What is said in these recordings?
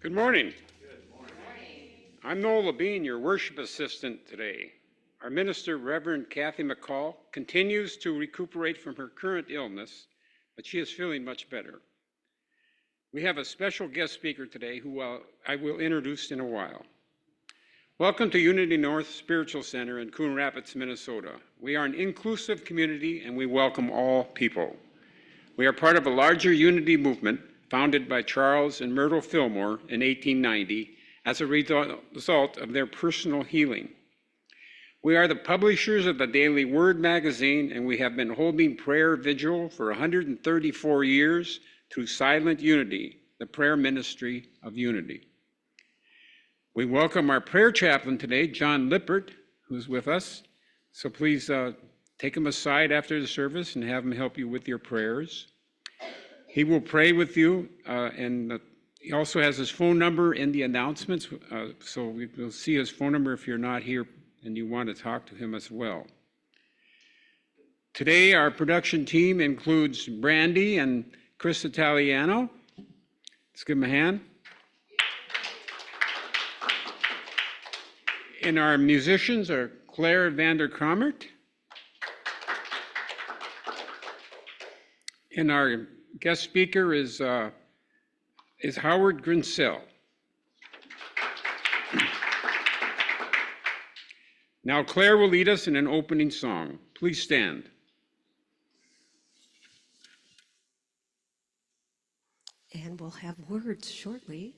Good morning. I'm Noel Labine, your worship assistant today. Our minister, Reverend Kathy McCall, continues to recuperate from her current illness, but she is feeling much better. We have a special guest speaker today who I will introduce in a while. Welcome to Unity North Spiritual Center in Coon Rapids, Minnesota. We are an inclusive community and we welcome all people. We are part of a larger unity movement founded by Charles and Myrtle Fillmore in 1890 as a result of their personal healing. We are the publishers of the Daily Word magazine, and we have been holding prayer vigil for 134 years through Silent Unity, the prayer ministry of unity. We welcome our prayer chaplain today, John Lippert, who's with us. So please take him aside after the service and have him help you with your prayers. He will pray with you, and he also has his phone number in the announcements, so we'll see his phone number if you're not here and you want to talk to him as well. Today, our production team includes Brandy and Chris Italiano. Let's give them a hand. And our musicians are Claire Vander Kramert. And our guest speaker is Howard Grinsell. Now Claire will lead us in an opening song. Please stand. And we'll have words shortly.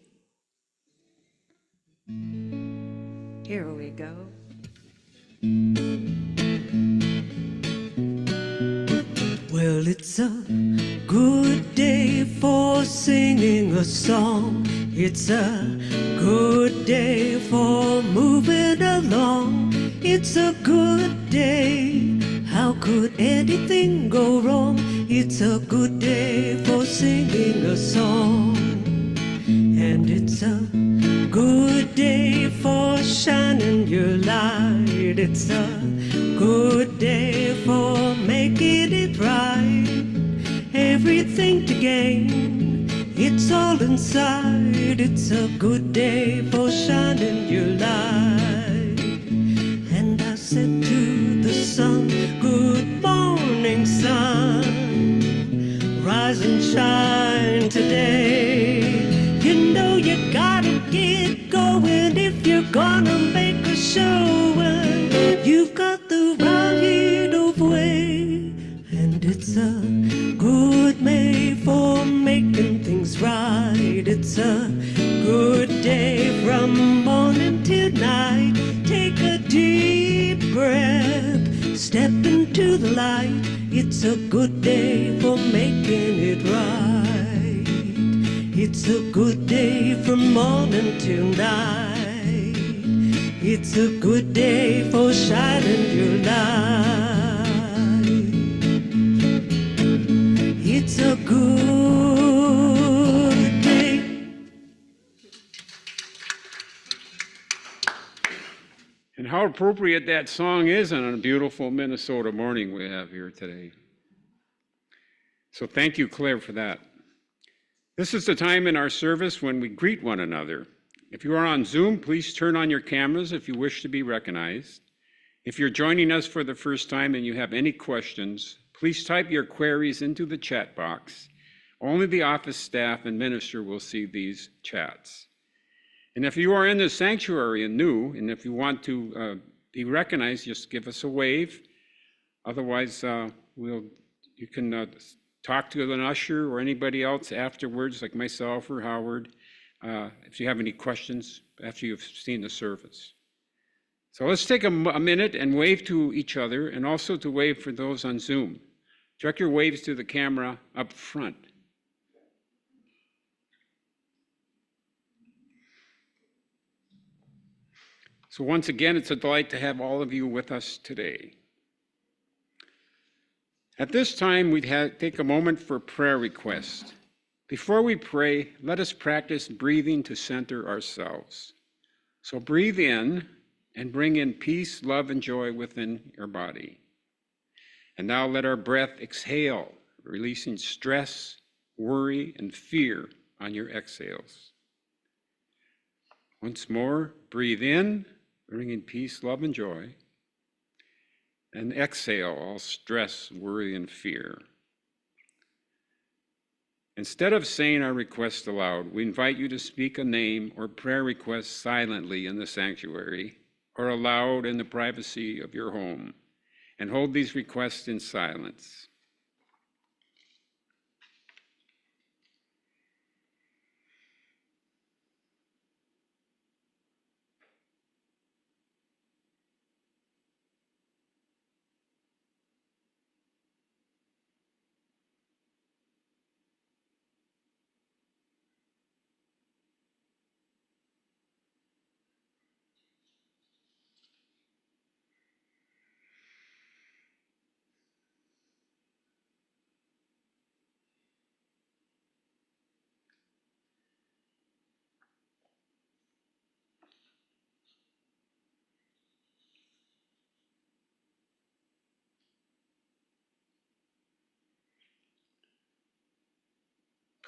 Here we go. Well, it's a good day for singing a song. It's a good day for moving along. It's a good day. How could anything go wrong? It's a good day for singing a song. And it's a good day for shining your light. It's a good day for making it right. Everything to gain, it's all inside. It's a good day for shining your light. And I said to the sun, good morning, sun. Rise and shine today. You know you gotta get going if you're gonna make a showing. You've got the right of way. And it's a good day for making things right. It's a good day from morning till night. Take a deep breath, step into the light. It's a good day for making it right. It's a good day from morning till night. It's a good day for shining your light. It's a good day. And how appropriate that song is on a beautiful Minnesota morning we have here today. So thank you, Claire, for that. This is the time in our service when we greet one another. If you are on Zoom, please turn on your cameras if you wish to be recognized. If you're joining us for the first time and you have any questions, please type your queries into the chat box. Only the office staff and minister will see these chats. And if you are in the sanctuary and new, and if you want to be recognized, just give us a wave. Otherwise, you can talk to an usher or anybody else afterwards, like myself or Howard, if you have any questions after you've seen the service. So let's take a minute and wave to each other, and also to wave for those on Zoom. Direct your waves to the camera up front. So once again, it's a delight to have all of you with us today. At this time, we'd take a moment for prayer requests. Before we pray, let us practice breathing to center ourselves. So breathe in and bring in peace, love, and joy within your body. And now let our breath exhale, releasing stress, worry, and fear on your exhales. Once more, breathe in, bringing peace, love, and joy. And exhale all stress, worry, and fear. Instead of saying our request aloud, we invite you to speak a name or prayer request silently in the sanctuary or aloud in the privacy of your home, and hold these requests in silence.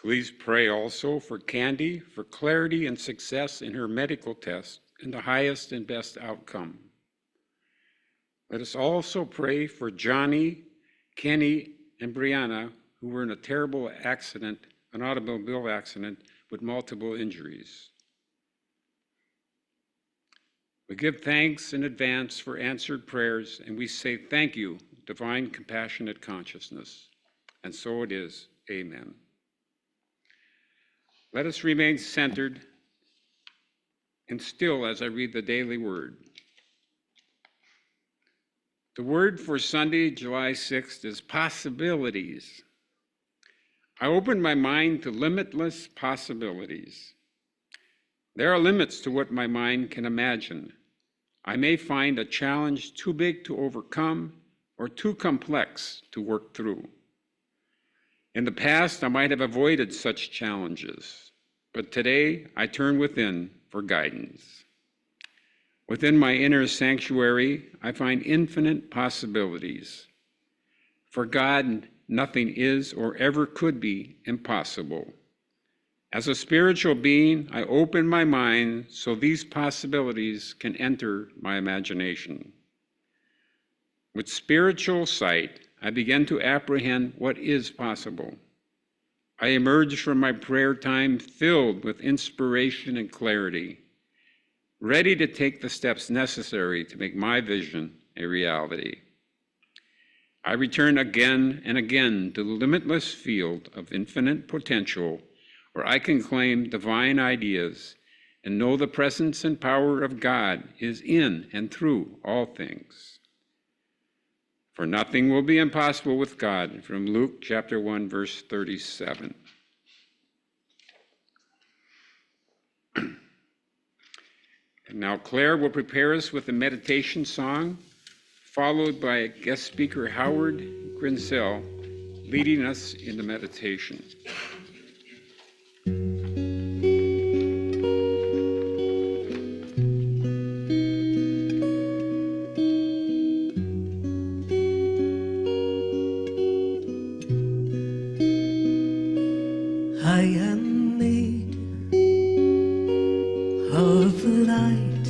Please pray also for Candy for clarity and success in her medical test and the highest and best outcome. Let us also pray for Johnny, Kenny, and Brianna, who were in a terrible accident, an automobile accident with multiple injuries. We give thanks in advance for answered prayers, and we say thank you, divine compassionate consciousness. And so it is. Amen. Let us remain centered and still as I read the daily word. The word for Sunday, July 6th is possibilities. I open my mind to limitless possibilities. There are limits to what my mind can imagine. I may find a challenge too big to overcome or too complex to work through. In the past, I might have avoided such challenges, but today I turn within for guidance. Within my inner sanctuary, I find infinite possibilities. For God, nothing is or ever could be impossible. As a spiritual being, I open my mind so these possibilities can enter my imagination. With spiritual sight, I begin to apprehend what is possible. I emerge from my prayer time filled with inspiration and clarity, ready to take the steps necessary to make my vision a reality. I return again and again to the limitless field of infinite potential where I can claim divine ideas and know the presence and power of God is in and through all things. For nothing will be impossible with God, from Luke chapter 1, verse 37. And now Claire will prepare us with a meditation song, followed by guest speaker Howard Grinsell leading us in the meditation. I am made of the light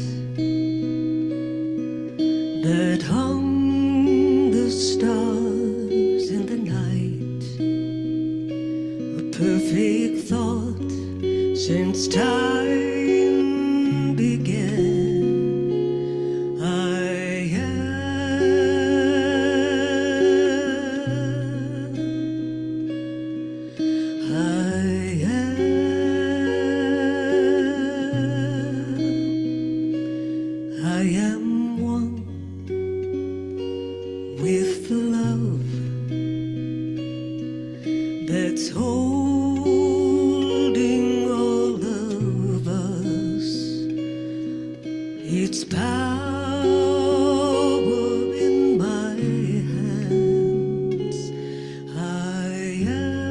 that hung the stars in the night, a perfect thought since time began. I am one with the love that's holding all of us. It's power in my hands. I am.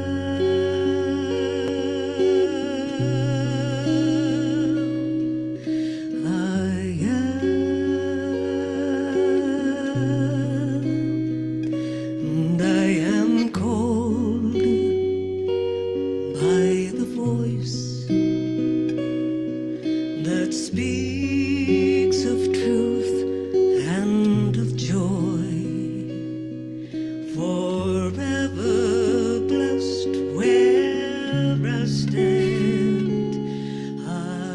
And I am called by the voice that speaks speaks of truth and of joy, forever blessed where I stand. I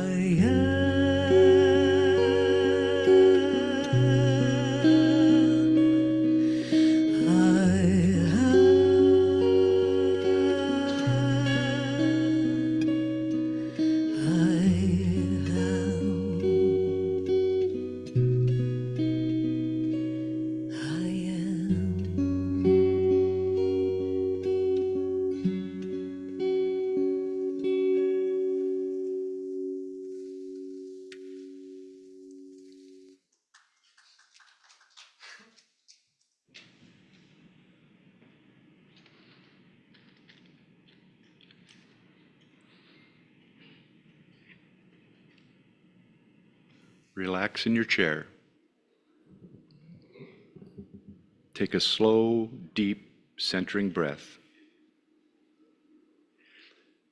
Relax in your chair. Take a slow, deep, centering breath.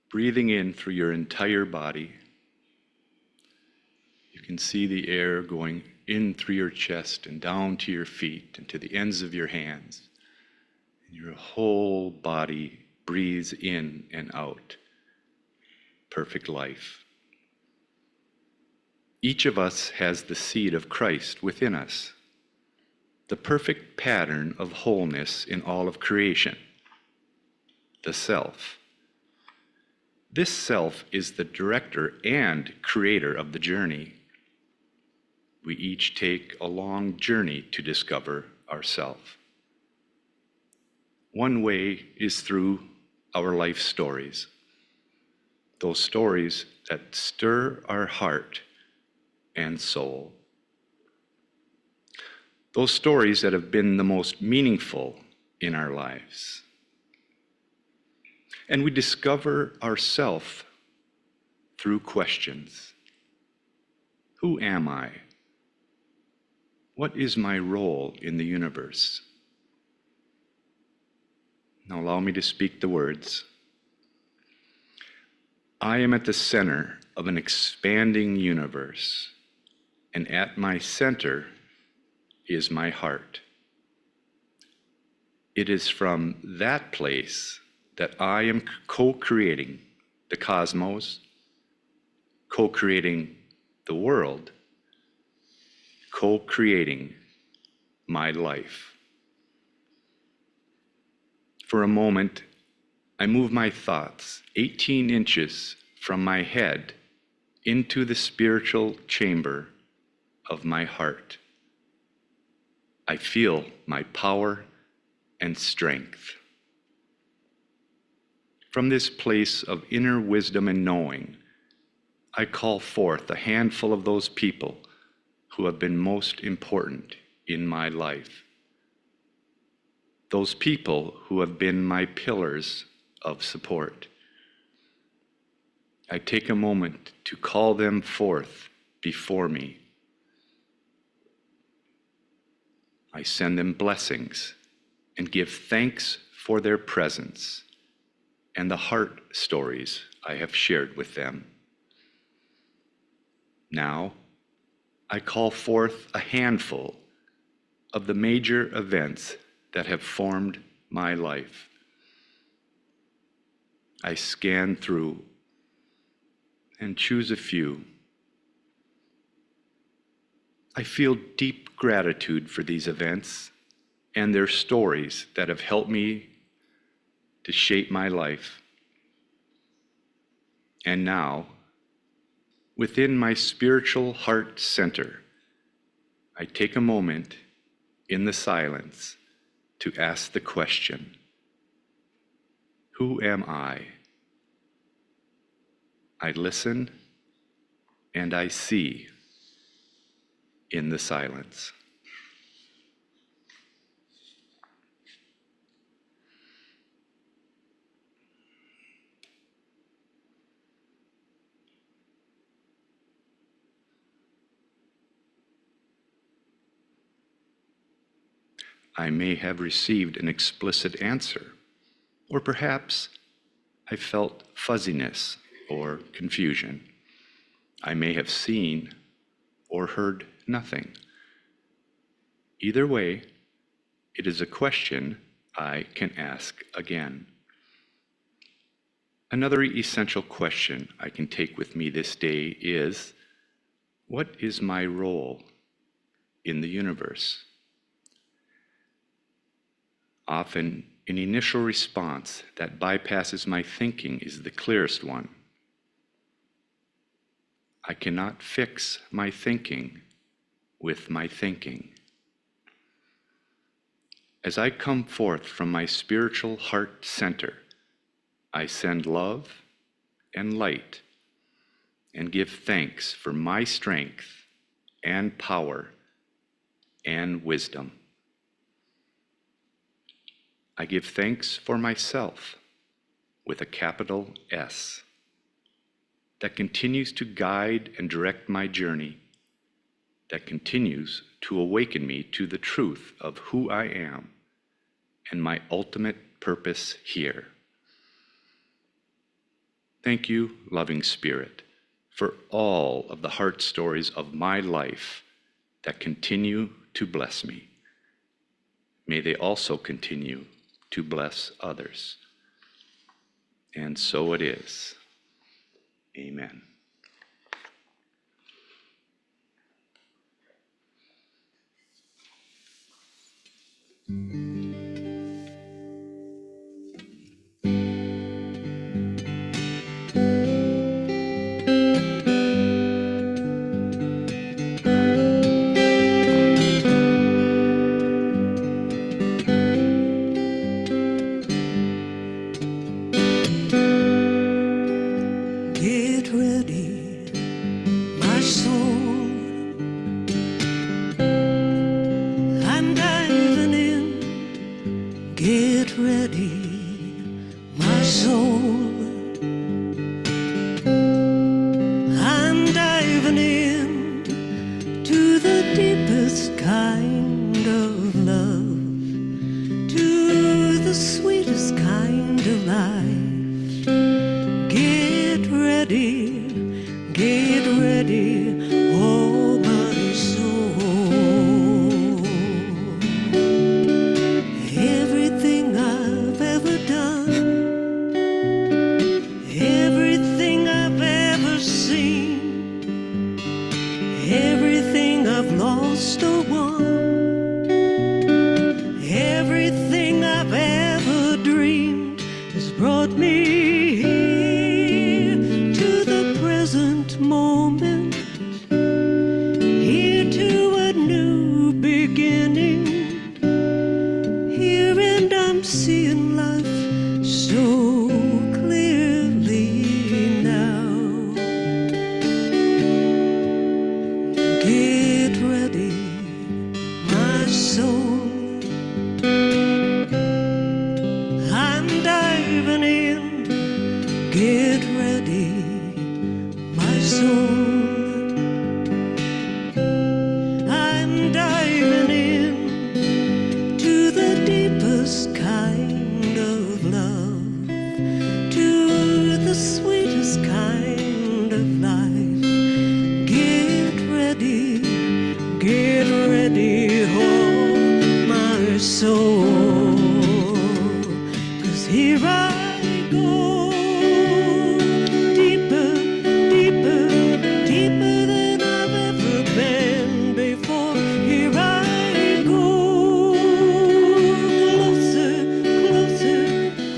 Breathing in through your entire body. You can see the air going in through your chest and down to your feet and to the ends of your hands. And your whole body breathes in and out. Perfect life. Each of us has the seed of Christ within us, the perfect pattern of wholeness in all of creation, the self. This self is the director and creator of the journey. We each take a long journey to discover ourself. One way is through our life stories, those stories that stir our heart and soul. Those stories that have been the most meaningful in our lives. And we discover ourself through questions. Who am I? What is my role in the universe? Now allow me to speak the words. I am at the center of an expanding universe, and at my center is my heart. It is from that place that I am co-creating the cosmos, co-creating the world, co-creating my life. For a moment, I move my thoughts 18 inches from my head into the spiritual chamber of my heart. I feel my power and strength. From this place of inner wisdom and knowing, I call forth a handful of those people who have been most important in my life. Those people who have been my pillars of support. I take a moment to call them forth before me. I send them blessings and give thanks for their presence and the heart stories I have shared with them. Now, I call forth a handful of the major events that have formed my life. I scan through and choose a few. I feel deep gratitude for these events and their stories that have helped me to shape my life. And now, within my spiritual heart center, I take a moment in the silence to ask the question, who am I? I listen and I see in the silence. I may have received an explicit answer, or perhaps I felt fuzziness or confusion. I may have seen or heard nothing. Either way, it is a question I can ask again. Another essential question I can take with me this day is, what is my role in the universe? Often, an initial response that bypasses my thinking is the clearest one. I cannot fix my thinking with my thinking. As I come forth from my spiritual heart center, I send love and light and give thanks for my strength and power and wisdom. I give thanks for myself with a capital S that continues to guide and direct my journey, that continues to awaken me to the truth of who I am and my ultimate purpose here. Thank you, loving Spirit, for all of the heart stories of my life that continue to bless me. May they also continue to bless others. And so it is. Amen. Get ready, my soul. I'm diving in. Get ready, my soul. I'm diving in to the deepest kind of love, to the sweetest kind of life. Get ready, oh my soul. Everything I've ever done, everything I've ever seen, everything I've lost or won, everything I've ever dreamed has brought me here to the present moment, here to a new beginning, here and I'm seeing life so clearly now. Get ready, my soul. I'm diving in. Get ready, my soul. I'm diving in to the deepest kind of love, to the sweetest kind of life. Get ready, oh my soul. 'Cause here I go, deeper, deeper, deeper than I've ever been before. Here I go, closer, closer,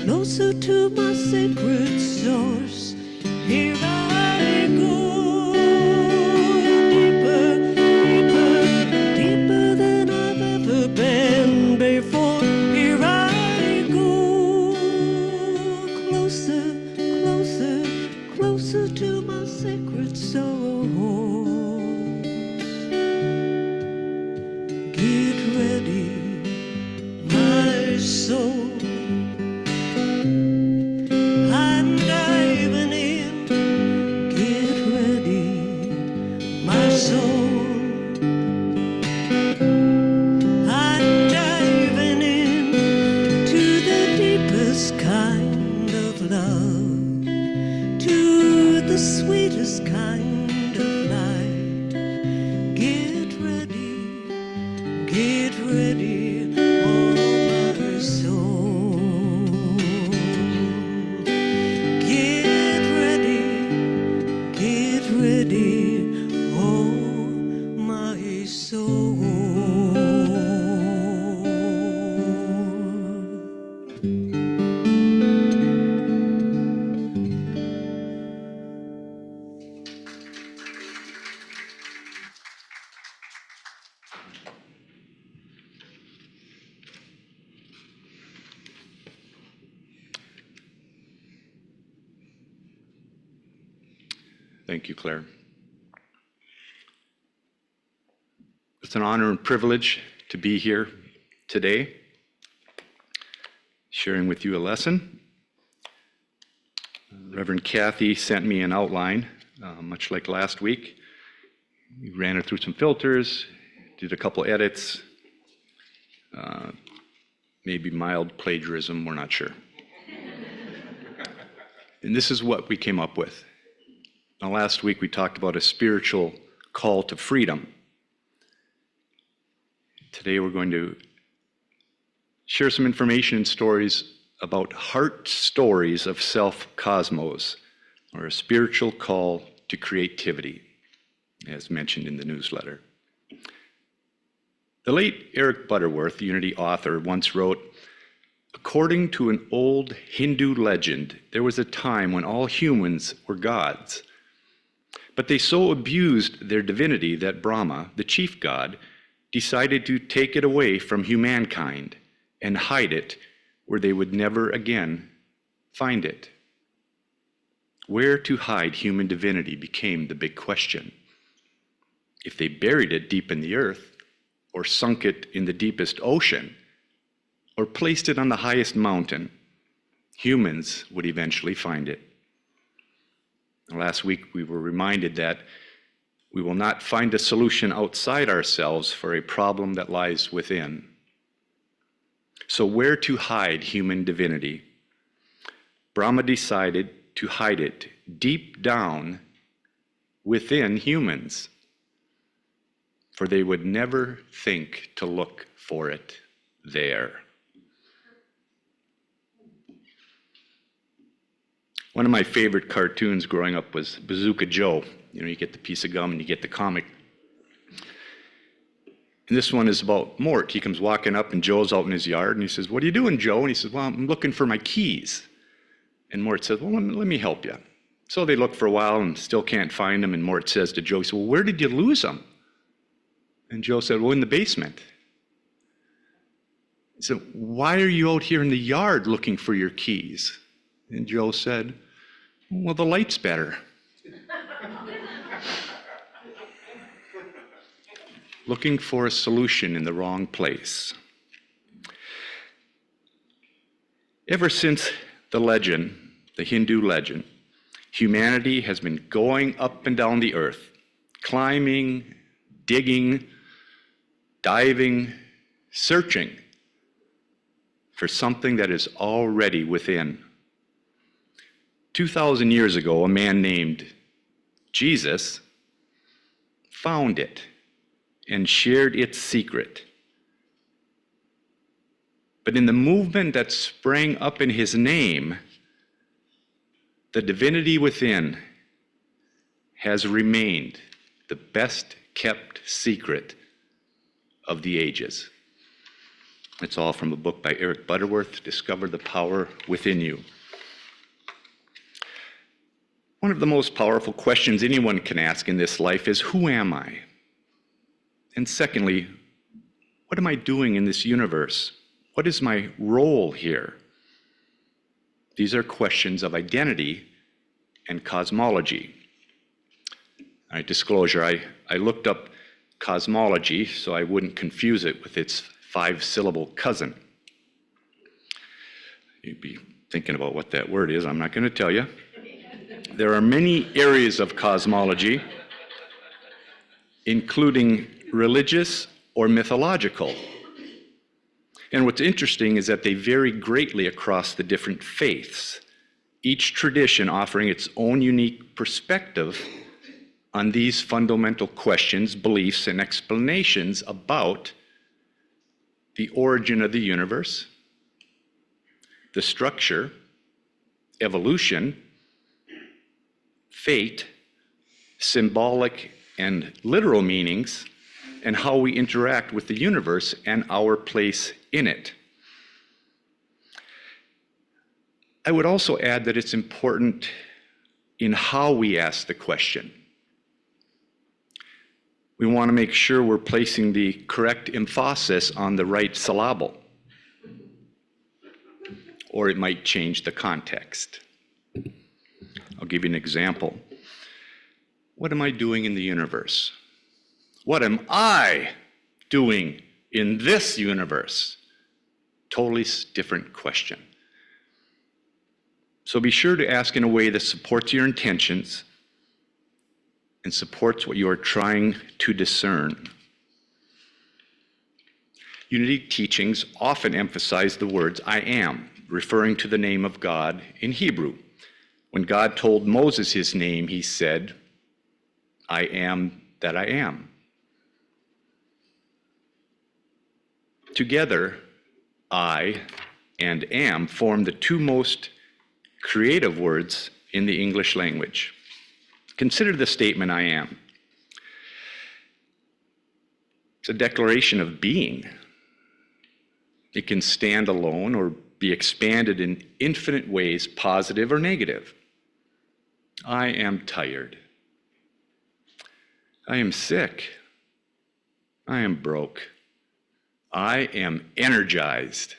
closer to my sacred source. Here I go, deeper, deeper, deeper than I've ever been before. Here I go, closer, closer, closer to my sacred soul. Get ready, my soul. I'm diving in. Get ready, my soul. I'm diving in to the deepest kind of love, to the sweetest kind of life. purity, oh my soul. Thank you, Claire. It's an honor and privilege to be here today, sharing with you a lesson. Reverend Kathy sent me an outline, much like last week. We ran it through some filters, did a couple edits, maybe mild plagiarism, we're not sure. And this is what we came up with. Now, last week we talked about a spiritual call to freedom. Today we're going to share some information and stories about heart stories of self-cosmos, or a spiritual call to creativity, as mentioned in the newsletter. The late Eric Butterworth, the Unity author, once wrote, "According to an old Hindu legend, there was a time when all humans were gods. But they so abused their divinity that Brahma, the chief god, decided to take it away from humankind and hide it where they would never again find it." Where to hide human divinity became the big question. If they buried it deep in the earth, or sunk it in the deepest ocean, or placed it on the highest mountain, humans would eventually find it. Last week, we were reminded that we will not find a solution outside ourselves for a problem that lies within. So where to hide human divinity? Brahma decided to hide it deep down within humans, for they would never think to look for it there. One of my favorite cartoons growing up was Bazooka Joe. You know, you get the piece of gum and you get the comic. And this one is about Mort. He comes walking up and Joe's out in his yard and he says, "What are you doing, Joe?" And he says, "Well, I'm looking for my keys." And Mort says, "Well, let me help you." So they look for a while and still can't find them. And Mort says to Joe, he says, "Well, where did you lose them?" And Joe said, "Well, in the basement." He said, "Why are you out here in the yard looking for your keys?" And Joe said, "Well, the light's better." Looking for a solution in the wrong place. Ever since the legend, the Hindu legend, humanity has been going up and down the earth, climbing, digging, diving, searching for something that is already within. 2,000 years ago, a man named Jesus found it and shared its secret. But in the movement that sprang up in his name, the divinity within has remained the best kept secret of the ages. It's all from a book by Eric Butterworth, Discover the Power Within You. One of the most powerful questions anyone can ask in this life is, who am I? And secondly, what am I doing in this universe? What is my role here? These are questions of identity and cosmology. All right, disclosure, I looked up cosmology so I wouldn't confuse it with its 5-syllable cousin. You'd be thinking about what that word is. I'm not going to tell you. There are many areas of cosmology, including religious or mythological. And what's interesting is that they vary greatly across the different faiths, each tradition offering its own unique perspective on these fundamental questions, beliefs, and explanations about the origin of the universe, the structure, evolution, fate, symbolic and literal meanings, and how we interact with the universe and our place in it. I would also add that it's important in how we ask the question. We want to make sure we're placing the correct emphasis on the right syllable, or it might change the context. I'll give you an example. What am I doing in the universe? What am I doing in this universe? Totally different question. So be sure to ask in a way that supports your intentions and supports what you are trying to discern. Unity teachings often emphasize the words "I am," referring to the name of God in Hebrew. When God told Moses his name, he said, "I am that I am." Together, I and am form the two most creative words in the English language. Consider the statement, "I am." It's a declaration of being. It can stand alone or be expanded in infinite ways, positive or negative. I am tired. I am sick. I am broke. I am energized.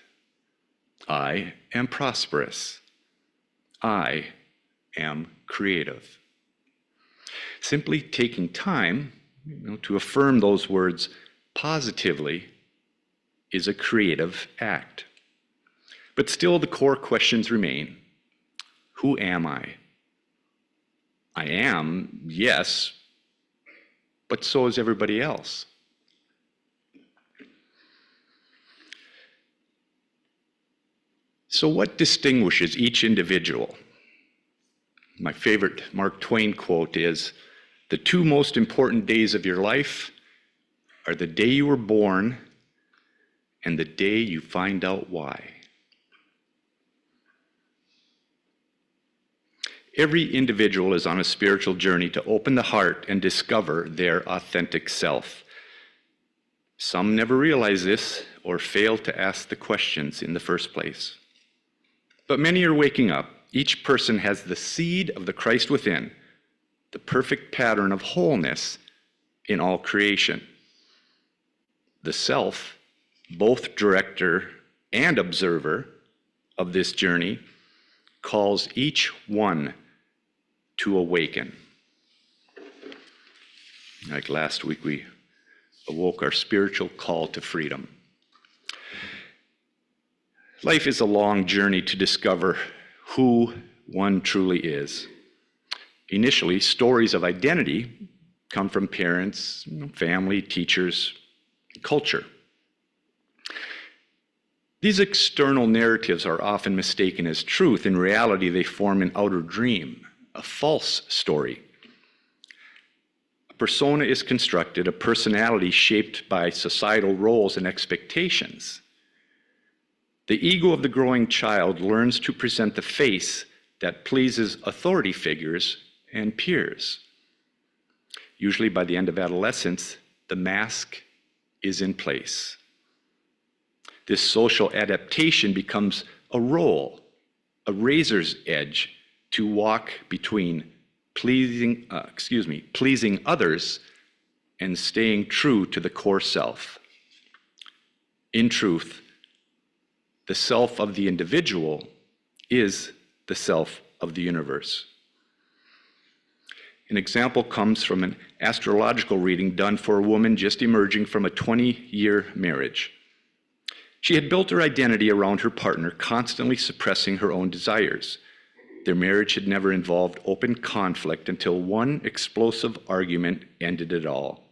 I am prosperous. I am creative. Simply taking time, to affirm those words positively is a creative act. But still the core questions remain. Who am I? I am, yes, but so is everybody else. So what distinguishes each individual? My favorite Mark Twain quote is, "The two most important days of your life are the day you were born and the day you find out why." Every individual is on a spiritual journey to open the heart and discover their authentic self. Some never realize this or fail to ask the questions in the first place. But many are waking up. Each person has the seed of the Christ within, the perfect pattern of wholeness in all creation. The self, both director and observer of this journey, calls each one to awaken. Like last week, we awoke our spiritual call to freedom. Life is a long journey to discover who one truly is. Initially, stories of identity come from parents, family, teachers, culture. These external narratives are often mistaken as truth. In reality, they form an outer dream, a false story. A persona is constructed, a personality shaped by societal roles and expectations. The ego of the growing child learns to present the face that pleases authority figures and peers. Usually by the end of adolescence, the mask is in place. This social adaptation becomes a role, a razor's edge to walk between pleasing others and staying true to the core self. In truth, the self of the individual is the self of the universe. An example comes from an astrological reading done for a woman just emerging from a 20-year marriage. She had built her identity around her partner, constantly suppressing her own desires. Their marriage had never involved open conflict until one explosive argument ended it all.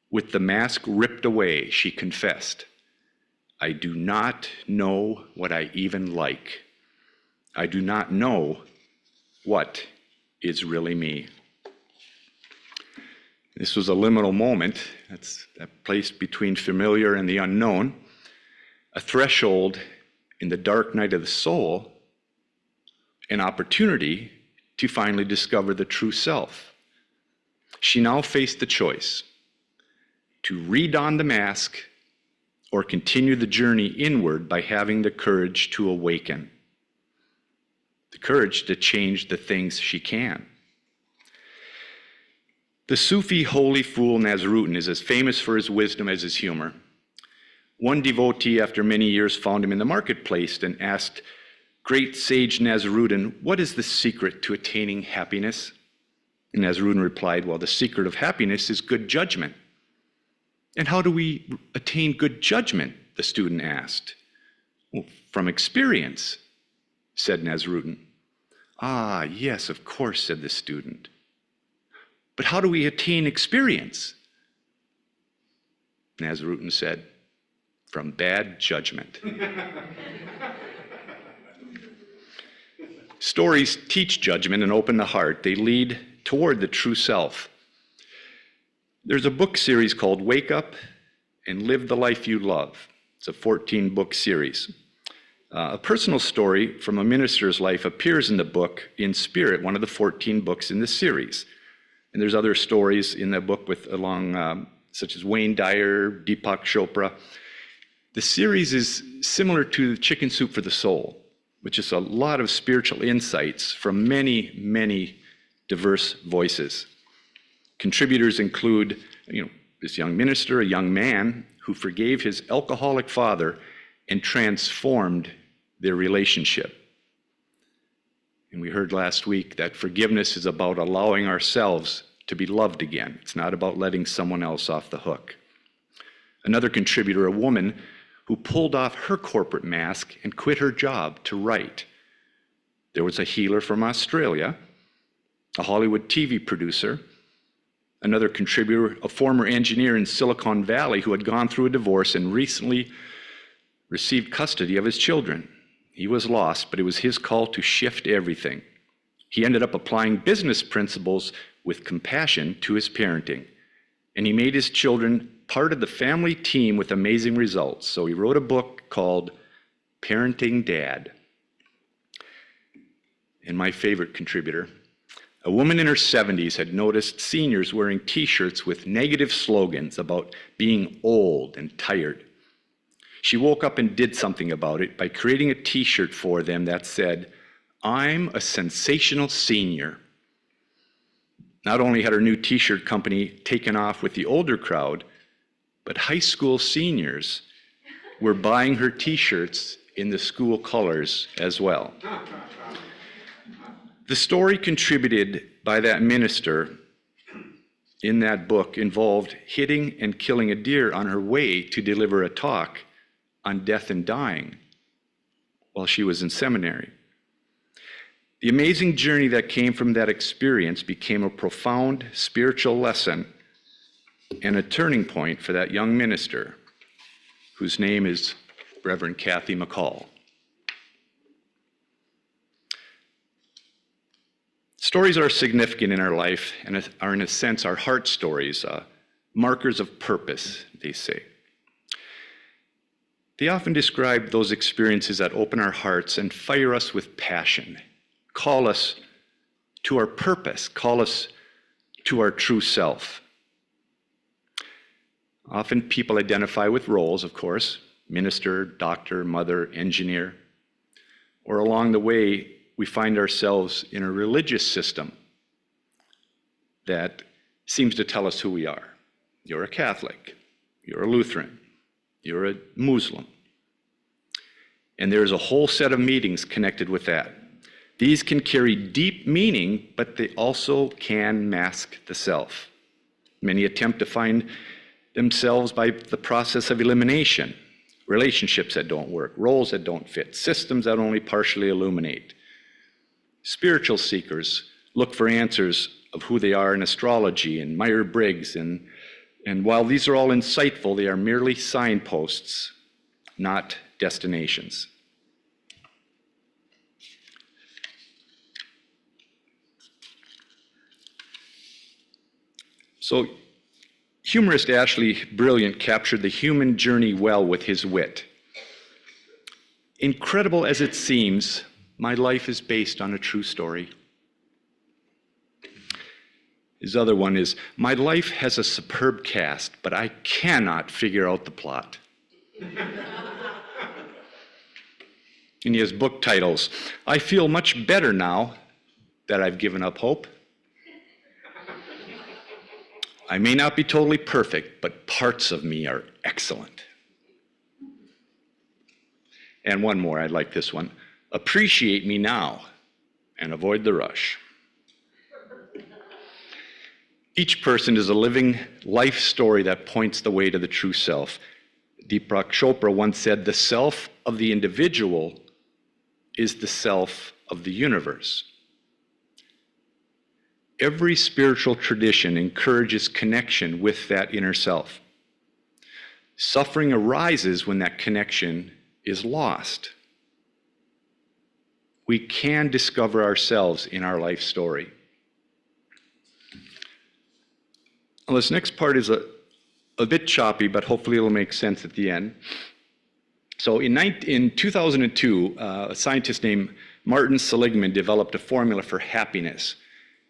With the mask ripped away, she confessed, "I do not know what I even like. I do not know what is really me." This was a liminal moment. That's that place between familiar and the unknown, a threshold in the dark night of the soul, an opportunity to finally discover the true self. She now faced the choice to redon the mask or continue the journey inward by having the courage to awaken, the courage to change the things she can. The Sufi holy fool Nasruddin is as famous for his wisdom as his humor. One devotee, after many years, found him in the marketplace and asked, "Great sage Nasruddin, what is the secret to attaining happiness?" And Nasruddin replied, "Well, the secret of happiness is good judgment." "And how do we attain good judgment?" the student asked. "Well, from experience," said Nasruddin. "Ah, yes, of course," said the student. "But how do we attain experience?" Nasruddin said, "From bad judgment." Stories teach judgment and open the heart. They lead toward the true self. There's a book series called Wake Up and Live the Life You Love. It's a 14-book series. A personal story from a minister's life appears in the book in spirit, one of the 14 books in this series. And there's other stories in the book such as Wayne Dyer, Deepak Chopra. The series is similar to Chicken Soup for the Soul, which is a lot of spiritual insights from many, many diverse voices. Contributors include, this young minister, a young man who forgave his alcoholic father and transformed their relationship. And we heard last week that forgiveness is about allowing ourselves to be loved again. It's not about letting someone else off the hook. Another contributor, a woman who pulled off her corporate mask and quit her job to write. There was a healer from Australia, a Hollywood TV producer, another contributor, a former engineer in Silicon Valley who had gone through a divorce and recently received custody of his children. He was lost, but it was his call to shift everything. He ended up applying business principles with compassion to his parenting, and he made his children part of the family team with amazing results. So he wrote a book called Parenting Dad. And my favorite contributor, a woman in her 70s had noticed seniors wearing t-shirts with negative slogans about being old and tired. She woke up and did something about it by creating a t-shirt for them that said, "I'm a sensational senior." Not only had her new t-shirt company taken off with the older crowd, but high school seniors were buying her t-shirts in the school colors as well. The story contributed by that minister in that book involved hitting and killing a deer on her way to deliver a talk on death and dying while she was in seminary. The amazing journey that came from that experience became a profound spiritual lesson and a turning point for that young minister, whose name is Reverend Kathy McCall. Stories are significant in our life and are, in a sense, our heart stories, markers of purpose, they say. They often describe those experiences that open our hearts and fire us with passion, call us to our purpose, call us to our true self. Often people identify with roles, of course, minister, doctor, mother, engineer, or along the way, we find ourselves in a religious system that seems to tell us who we are. You're a Catholic, you're a Lutheran, you're a Muslim. And there's a whole set of meanings connected with that. These can carry deep meaning, but they also can mask the self. Many attempt to find themselves by the process of elimination, relationships that don't work, roles that don't fit, systems that only partially illuminate. Spiritual seekers look for answers of who they are in astrology and Myers-Briggs, and while these are all insightful, they are merely signposts, not destinations. So, humorist Ashley Brilliant captured the human journey well with his wit. Incredible as it seems, my life is based on a true story. His other one is, my life has a superb cast, but I cannot figure out the plot. And he has book titles, I feel much better now that I've given up hope. I may not be totally perfect, but parts of me are excellent. And one more, I like this one. Appreciate me now and avoid the rush. Each person is a living life story that points the way to the true self. Deepak Chopra once said, the self of the individual is the self of the universe. Every spiritual tradition encourages connection with that inner self. Suffering arises when that connection is lost. We can discover ourselves in our life story. Well, this next part is a bit choppy, but hopefully it'll make sense at the end. So in 2002, a scientist named Martin Seligman developed a formula for happiness.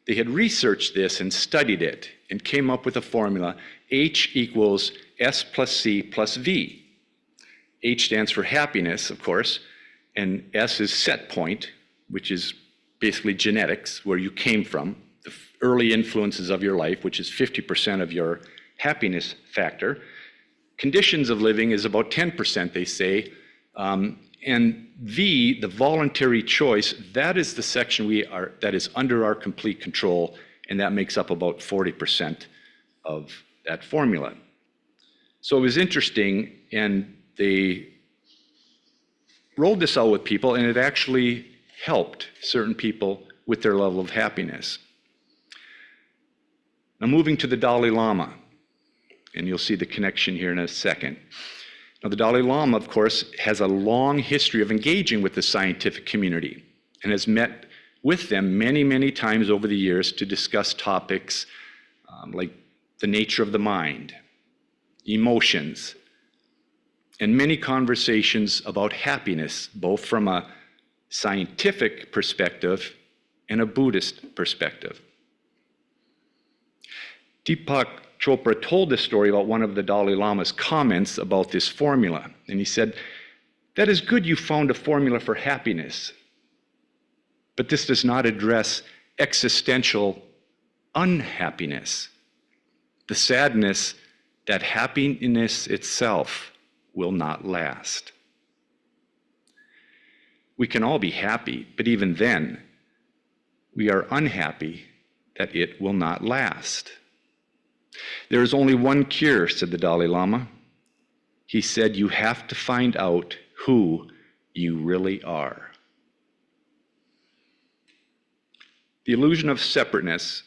They had researched this and studied it and came up with a formula, H equals S plus C plus V. H stands for happiness, of course, and S is set point, which is basically genetics, where you came from, the early influences of your life, which is 50% of your happiness factor. Conditions of living is about 10%, they say. And V, the voluntary choice, that is the section that is under our complete control, and that makes up about 40% of that formula. So it was interesting, and they rolled this out with people, and it actually helped certain people with their level of happiness. Now moving to the Dalai Lama, and you'll see the connection here in a second. Now the Dalai Lama, of course, has a long history of engaging with the scientific community and has met with them many, many times over the years to discuss topics like the nature of the mind, emotions, and many conversations about happiness, both from a scientific perspective and a Buddhist perspective. Deepak Chopra told this story about one of the Dalai Lama's comments about this formula. And he said, that is good you found a formula for happiness, but this does not address existential unhappiness, the sadness that happiness itself will not last. We can all be happy, but even then, we are unhappy that it will not last. There is only one cure, said the Dalai Lama. He said, you have to find out who you really are. The illusion of separateness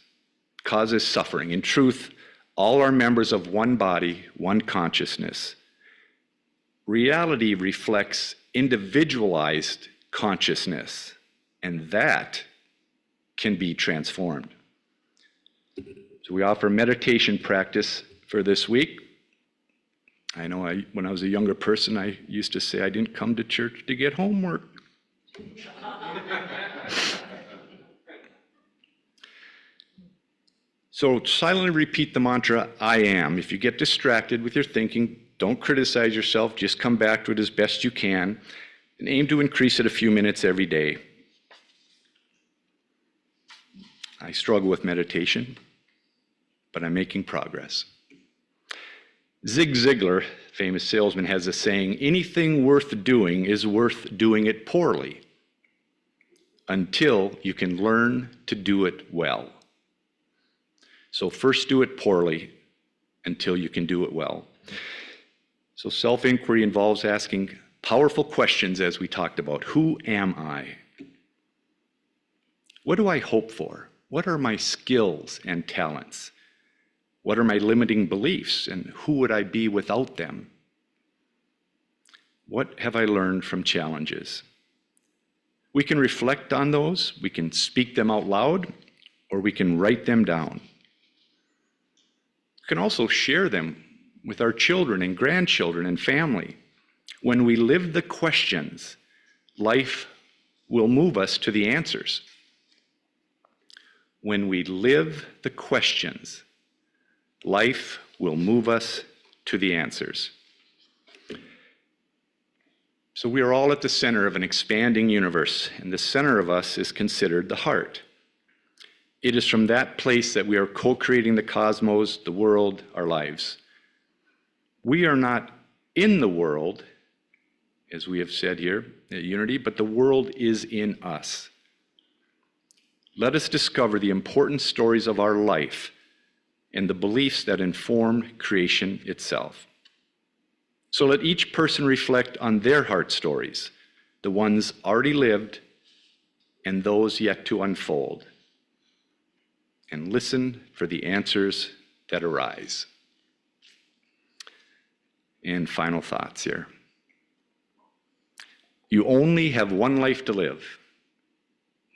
causes suffering. In truth, all are members of one body, one consciousness. Reality reflects individualized consciousness, and that can be transformed. So we offer meditation practice for this week. I know when I was a younger person, I used to say I didn't come to church to get homework. So silently repeat the mantra, I am. If you get distracted with your thinking, don't criticize yourself, just come back to it as best you can, and aim to increase it a few minutes every day. I struggle with meditation, but I'm making progress. Zig Ziglar, famous salesman, has a saying, anything worth doing is worth doing it poorly until you can learn to do it well. So first do it poorly until you can do it well. So self-inquiry involves asking powerful questions, as we talked about. Who am I? What do I hope for? What are my skills and talents? What are my limiting beliefs, and who would I be without them? What have I learned from challenges? We can reflect on those, we can speak them out loud, or we can write them down. We can also share them with our children and grandchildren and family. When we live the questions, life will move us to the answers. when we live the questions, life will move us to the answers. So we are all at the center of an expanding universe, and the center of us is considered the heart. It is from that place that we are co-creating the cosmos, the world, our lives. We are not in the world, as we have said here at Unity, but the world is in us. Let us discover the important stories of our life and the beliefs that inform creation itself. So let each person reflect on their heart stories, the ones already lived and those yet to unfold, and listen for the answers that arise. And final thoughts here. You only have one life to live.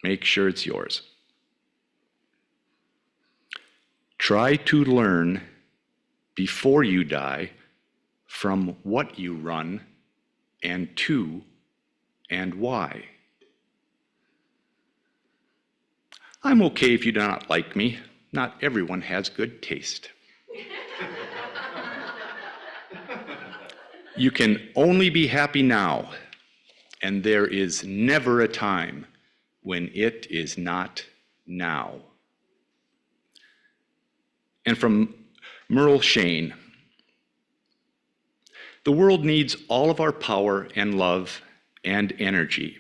Make sure it's yours. Try to learn before you die from what you run and to and why. I'm okay if you do not like me. Not everyone has good taste. You can only be happy now, and there is never a time when it is not now. And from Merle Shane, the world needs all of our power and love and energy,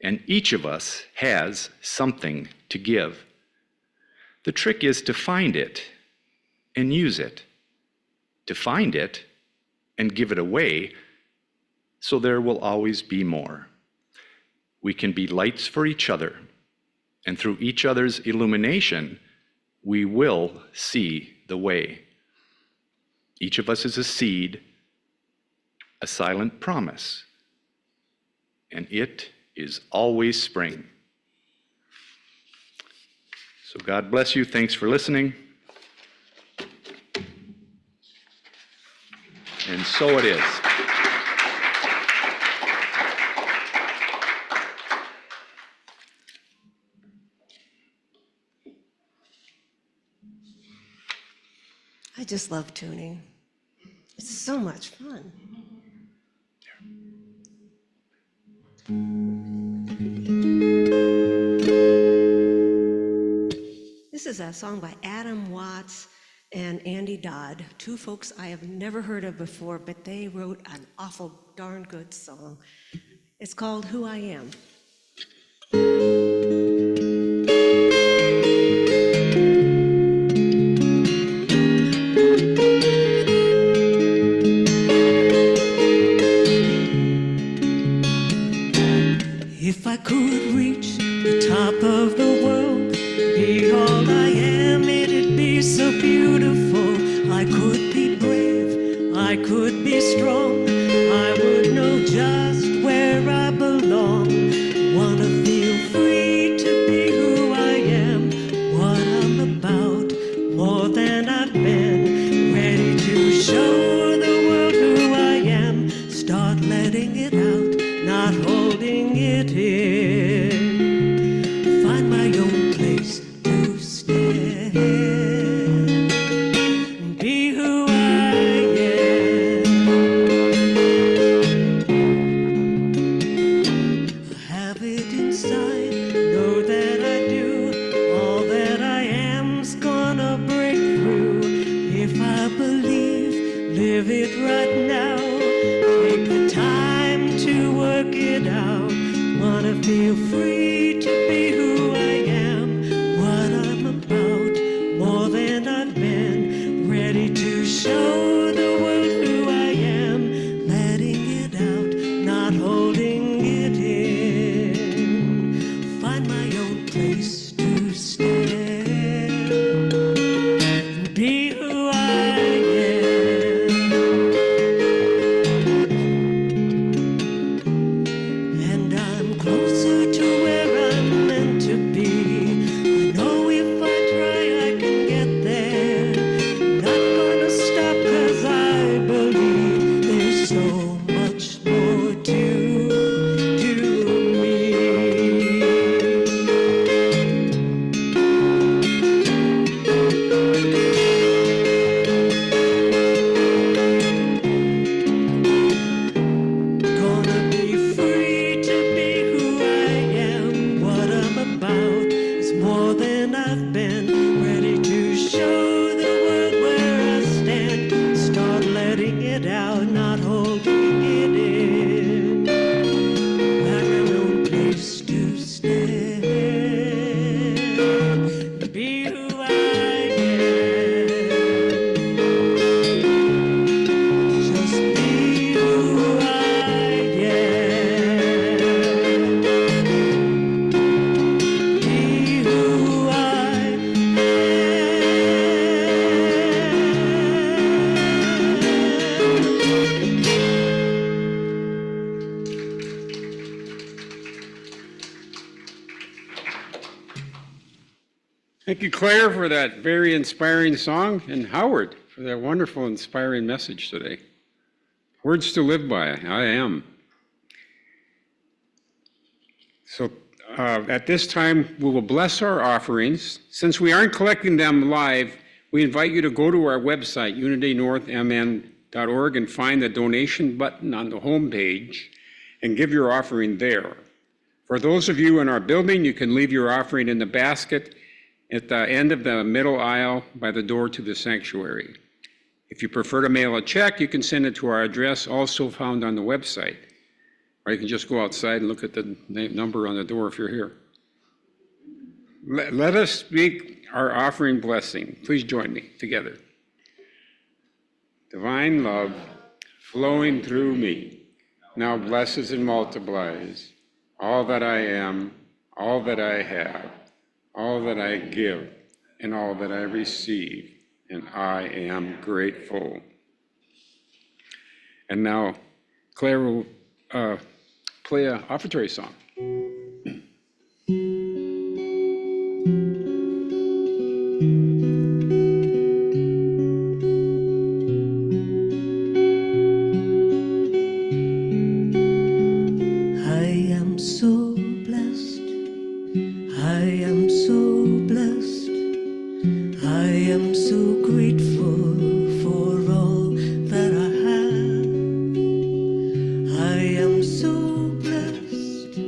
and each of us has something to give. The trick is to find it and use it, to find it and give it away, so there will always be more. We can be lights for each other, and through each other's illumination, we will see the way. Each of us is a seed, a silent promise, and it is always spring. So God bless you. Thanks for listening. And so it is. I just love tuning. It's so much fun. This is a song by Adam Watts and Andy Dodd, two folks I have never heard of before, but they wrote an awful darn good song. It's called Who I Am. If I could reach the top of the world, be all I am, it'd be so beautiful. I could be brave, I could be strong, I would know just where I belong. Wanna feel free to be who I am, what I'm about, more than I've been, ready to show the world who I am. Start letting it out, not holding it in. Find my own place to stand. Be who I am. Have it inside, know that I do. All that I am's gonna break through. If I believe, live it right now. Take the time to work it out. Wanna feel free to be who I am, what I'm about, more than I've been, ready to show the world who I am, letting it out, not holding it in. Find my own place to stand. Be who I am. And I'm closer to where I'm meant to Claire for that very inspiring song, and Howard for that wonderful, inspiring message today. Words to live by, I am. So at this time, we will bless our offerings. Since we aren't collecting them live, we invite you to go to our website, unitynorthmn.org, and find the donation button on the home page and give your offering there. For those of you in our building, you can leave your offering in the basket at the end of the middle aisle by the door to the sanctuary. If you prefer to mail a check, you can send it to our address, also found on the website. Or you can just go outside and look at the number on the door if you're here. Let us speak our offering blessing. Please join me together. Divine love flowing through me now blesses and multiplies all that I am, all that I have, all that I give, and all that I receive, and I am grateful. And now Claire will play an offertory song. I am so blessed. I am so blessed. I am so grateful for all that I have. I am so blessed.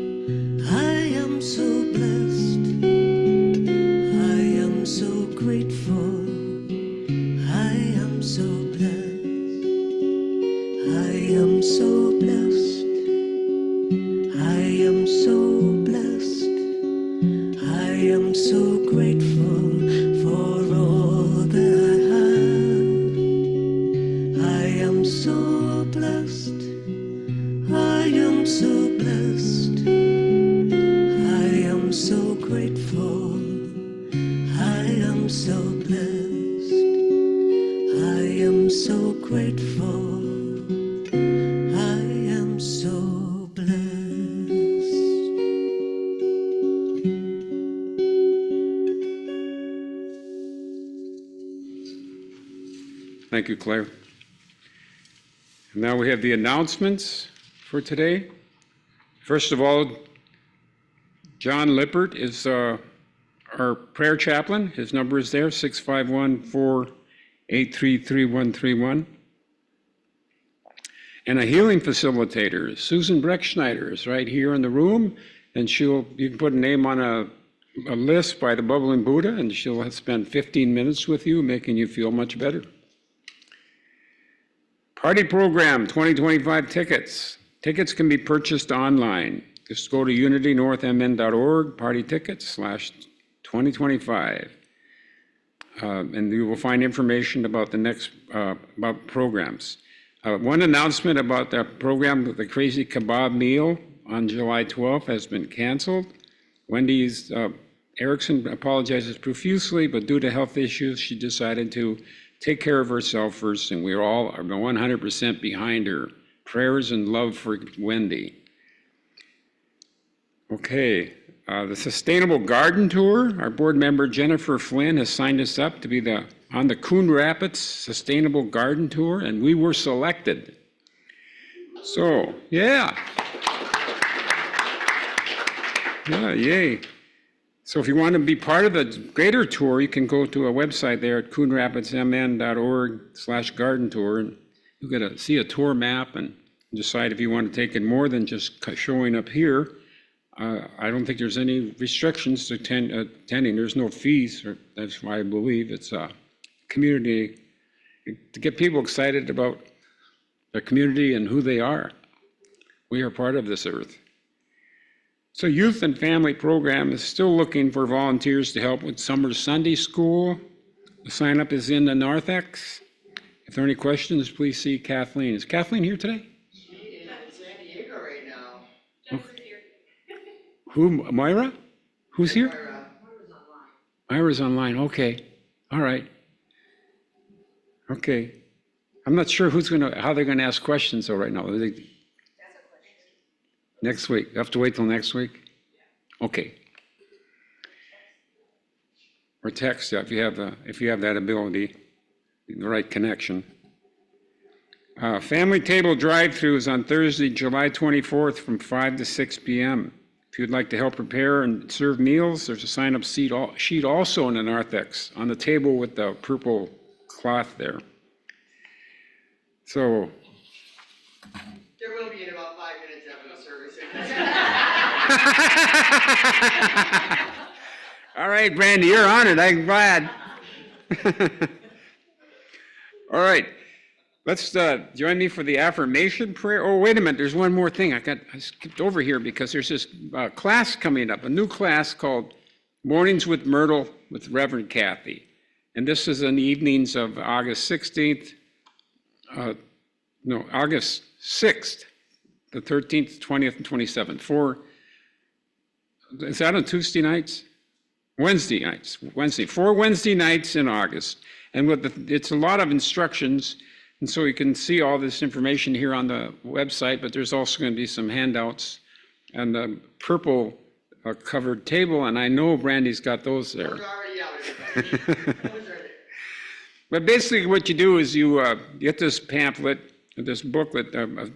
I am so blessed. I am so grateful. I am so blessed. I am so blessed. I am so blessed. I am so grateful for all that I have. I am so blessed. I am so blessed. I am so grateful. I am so blessed. I am so grateful. I am so blessed. Thank you, Claire. And now we have the announcements for today. First of all, John Lippert is our prayer chaplain. His number is there, 651-483-3131. And a healing facilitator, Susan Breckschneider, is right here in the room, and you can put a name on a list by the Bubbling Buddha, and she'll spend 15 minutes with you, making you feel much better. Party program, 2025 tickets. Tickets can be purchased online. Just go to unitynorthmn.org, party tickets /2025. And you will find information about the next, about programs. One announcement about the program, the Crazy Kebab Meal on July 12th has been canceled. Wendy's Erickson apologizes profusely, but due to health issues, she decided to take care of herself first, and we all are 100% behind her. Prayers and love for Wendy. Okay, the Sustainable Garden Tour. Our board member Jennifer Flynn has signed us up to be on the Coon Rapids Sustainable Garden Tour, and we were selected. So, yeah. Yeah, yay. So if you want to be part of the greater tour, you can go to a website there at coonrapidsmn.org/garden tour, and you get to see a tour map and decide if you want to take it more than just showing up here. I don't think there's any restrictions to attending. There's no fees, or that's why I believe it's a community to get people excited about the community and who they are. We are part of this earth. So Youth and Family Program is still looking for volunteers to help with summer Sunday school. The sign up is in the narthex. If there are any questions, please see Kathleen. Is Kathleen here today? She is in San Diego right now. Who, Myra? Who's here? Myra. Myra's online, okay. All right. Okay. I'm not sure how they're gonna ask questions though right now. Next week, you have to wait till next week? Okay. or text if you have that ability, the right connection. Family table drive-through is on Thursday, July 24th from 5 to 6 p.m. If you'd like to help prepare and serve meals, there's a sign-up sheet also in the narthex on the table with the purple cloth there. So. There will be in about 5 minutes after the service. All right, Brandy, you're on it. I'm glad. All right. Let's join me for the affirmation prayer. Oh, wait a minute. There's one more thing. I skipped over here because there's this class coming up, a new class called Mornings with Myrtle with Reverend Kathy. And this is in the evenings of August 16th, August 6th, the 13th, 20th, and 27th. Is that on Tuesday nights? Wednesday nights. 4 Wednesday nights in August. And it's a lot of instructions. And so you can see all this information here on the website, but there's also going to be some handouts and the purple covered table, and I know Brandy's got those there. Those are already out. Those are there. But basically what you do is you get this pamphlet, this booklet of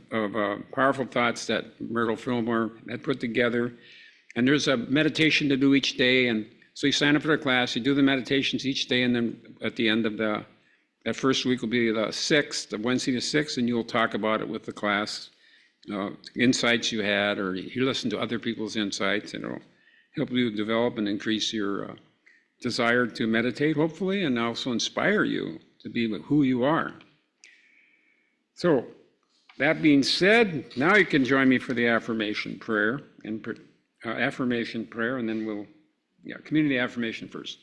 powerful thoughts that Myrtle Fillmore had put together, and there's a meditation to do each day, and so you sign up for the class, you do the meditations each day, and then at the end of that first week will be the 6th, the Wednesday the 6th, and you'll talk about it with the class, insights you had, or you listen to other people's insights, and it'll help you develop and increase your desire to meditate, hopefully, and also inspire you to be who you are. So, that being said, now you can join me for the affirmation prayer, and then we'll, community affirmation first.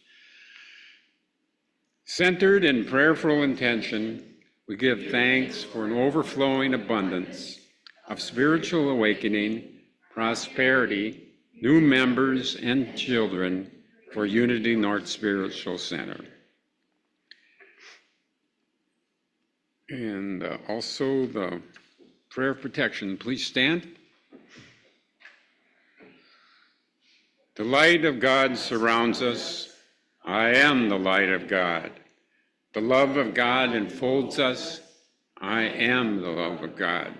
Centered in prayerful intention, we give thanks for an overflowing abundance of spiritual awakening, prosperity, new members and children for Unity North Spiritual Center. And also the prayer of protection. Please stand. The light of God surrounds us. I am the light of God. The love of God enfolds us. I am the love of God.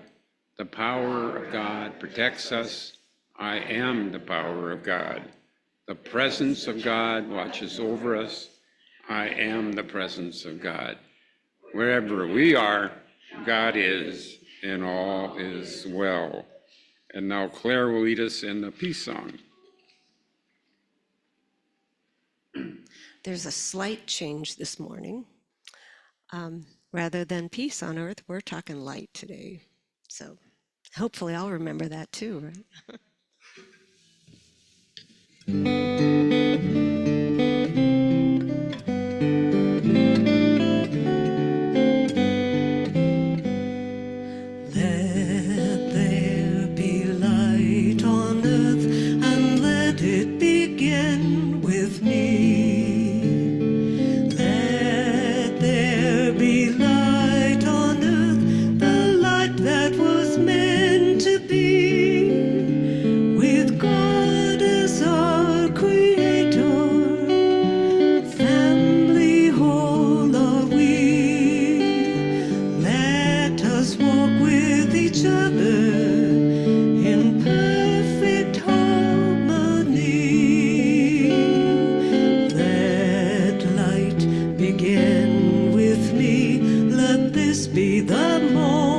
The power of God protects us. I am the power of God. The presence of God watches over us. I am the presence of God. Wherever we are, God is, and all is well. And now Claire will lead us in the peace song. There's a slight change this morning. Rather than peace on earth, we're talking light today. So hopefully I'll remember that too, right? Let there be light on earth, and let it begin with me. Let there be light on earth, the light that was meant to be, with God as our creator. Family whole are we. Let us walk with each other in perfect harmony. Let light begin with me. Let this be the moment